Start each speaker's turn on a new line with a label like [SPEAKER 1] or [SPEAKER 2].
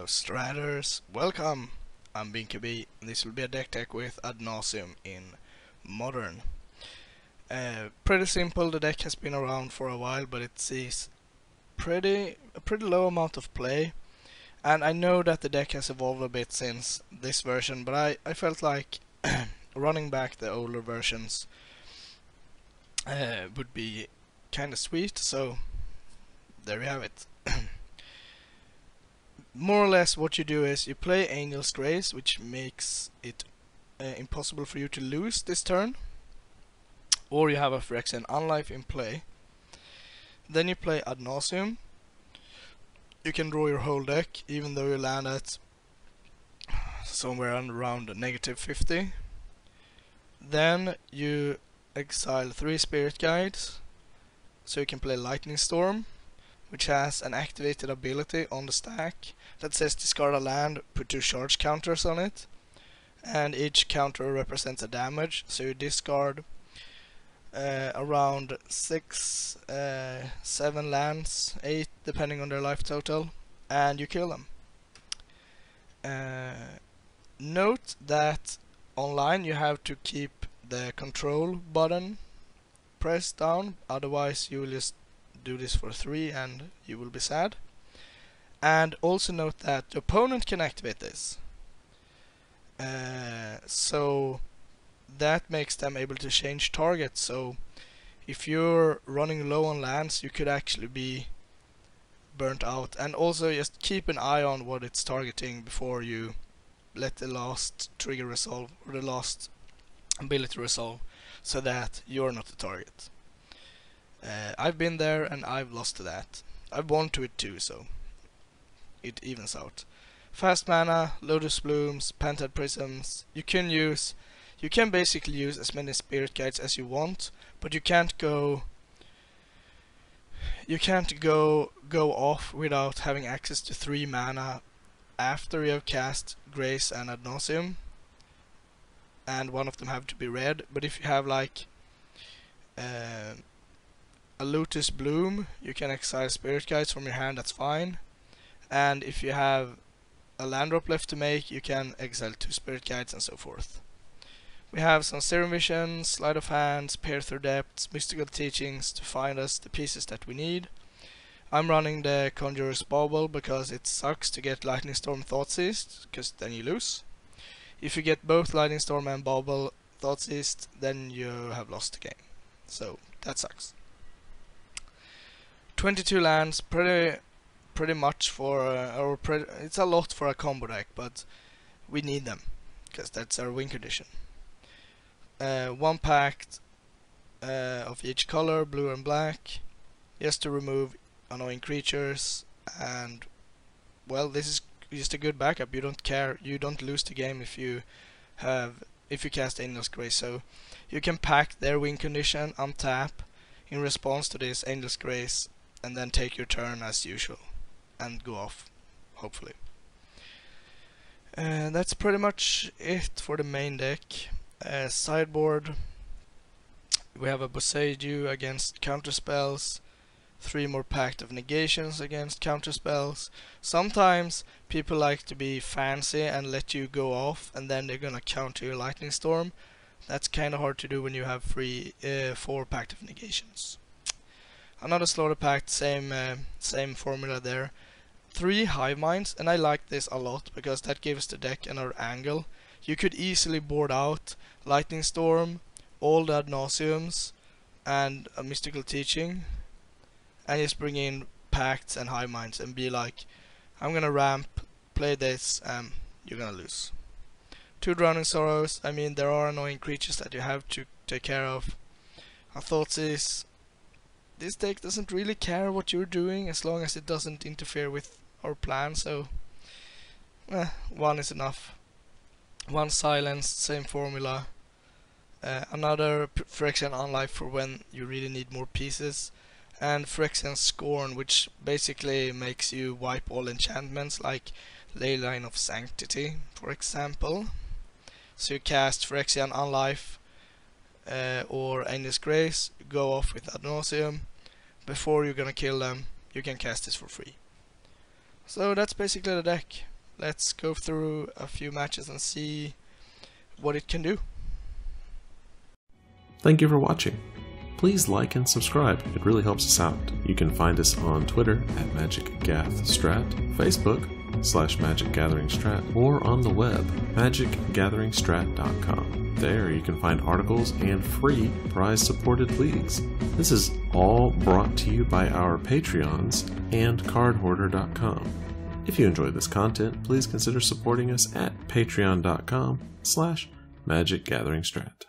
[SPEAKER 1] Straters, welcome! I'm Binkabi, and this will be a deck tech with Nauseam in Modern. Pretty simple, the deck has been around for a while, but it sees a pretty low amount of play. And I know that the deck has evolved a bit since this version, but I felt like running back the older versions would be kinda sweet, so there you have it. More or less what you do is you play Angel's Grace, which makes it impossible for you to lose this turn, or you have a Phyrexian Unlife in play. Then you play Ad Nauseam. You can draw your whole deck, even though you land at somewhere around -50. Then you exile 3 Spirit Guides, so you can play Lightning Storm, which has an activated ability on the stack that says discard a land, put 2 charge counters on it, and each counter represents a damage, so you discard around 6, 7 lands, 8 depending on their life total, and you kill them. Note that online you have to keep the control button pressed down, otherwise you will just do this for 3 and you will be sad. And also note that the opponent can activate this, so that makes them able to change targets. So if you're running low on lands, you could actually be burnt out. And also just keep an eye on what it's targeting before you let the last trigger resolve, or the last ability resolve, so that you're not the target. I've been there and I've lost to that. I've won to it too, so it evens out. Fast mana, Lotus Blooms, Pentad Prisms. You can basically use as many Spirit Guides as you want, but you can't go off without having access to 3 mana after you have cast Grace and Ad Nauseam, and one of them have to be red. But if you have like a Lotus Bloom, you can exile Spirit Guides from your hand, that's fine. And if you have a land drop left to make, you can exile 2 Spirit Guides and so forth. We have some Serum Vision, Sleight of Hand, Peer Through Depths, Mystical Teachings to find us the pieces that we need. I'm running the Conjurer's Bauble because it sucks to get Lightning Storm Thoughtseize, because then you lose. If you get both Lightning Storm and Bauble Thoughtseize, then you have lost the game. So that sucks. 22 lands, pretty much for it's a lot for a combo deck, but we need them because that's our win condition. 1 pact of each color, blue and black, just to remove annoying creatures. And well, this is just a good backup. You don't care, you don't lose the game if you cast Angel's Grace. So you can pack their win condition, untap in response to this Angel's Grace, and then take your turn as usual and go off, hopefully. That's pretty much it for the main deck. Sideboard, we have a Boseiju against counterspells, 3 more Pact of Negations against counterspells. Sometimes people like to be fancy and let you go off, and then they're gonna counter your Lightning Storm. That's kinda hard to do when you have 4 Pact of Negations. Another Slaughter Pact, same formula there. 3 Hive Minds, and I like this a lot because that gives the deck another angle. You could easily board out Lightning Storm, all the Ad Nauseams, and a Mystical Teaching, and just bring in Pacts and Hive Minds and be like, I'm gonna ramp, play this, and you're gonna lose. 2 Drowning Sorrows, I mean, there are annoying creatures that you have to take care of. A Thoughtseize, this deck doesn't really care what you're doing as long as it doesn't interfere with our plan, so 1 is enough. 1 Silence, same formula. Another Phyrexian Unlife for when you really need more pieces. And Phyrexian Scorn, which basically makes you wipe all enchantments, like Leyline of Sanctity, for example. So you cast Phyrexian Unlife or Angel's Grace, go off with Ad Nauseam. Before you're gonna kill them, you can cast this for free. So that's basically the deck. let's go through a few matches and see what it can do.
[SPEAKER 2] Thank you for watching. Please like and subscribe, it really helps us out. You can find us on Twitter at MagicGathStrat, Facebook /MagicGatheringStrat, or on the web, magicgatheringstrat.com. There you can find articles and free prize-supported leagues. This is all brought to you by our Patreons and cardhoarder.com. If you enjoyed this content, please consider supporting us at patreon.com/MagicGatheringStrat.